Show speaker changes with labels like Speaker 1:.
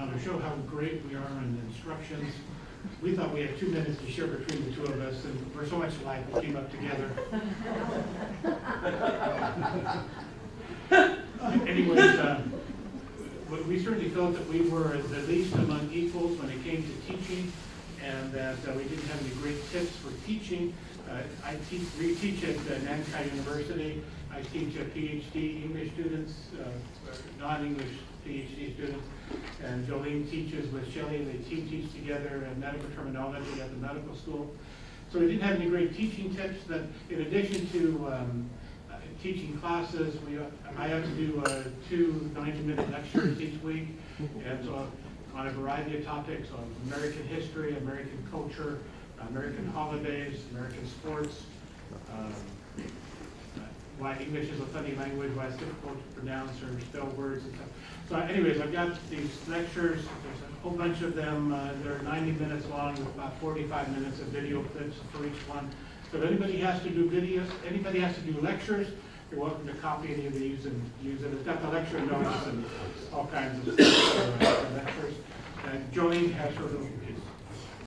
Speaker 1: Now, to show how great we are in instructions, we thought we had 2 minutes to share between the two of us, and we're so much alike, we came up together. Anyways, we certainly felt that we were at least among equals when it came to teaching, and that we didn't have any great tips for teaching. I reteach at Nankai University. I teach PhD English students, non-English PhD students, and Jolene teaches with Shelley. They teach together medical terminology at the medical school. So we didn't have any great teaching tips. That in addition to teaching classes, I have to do 2 90-minute lectures each week, and so on a variety of topics on American history, American culture, American holidays, American sports, why English is a funny language, why it's difficult to pronounce or spell words and stuff. So anyways, I've got these lectures. There's a whole bunch of them. They're 90 minutes long with about 45 minutes of video clips for each one. So if anybody has to do videos, anybody has to do lectures, you're welcome to copy any of these and use it. It's got the lecture notes and all kinds of stuff for lectures. And Jolene has her little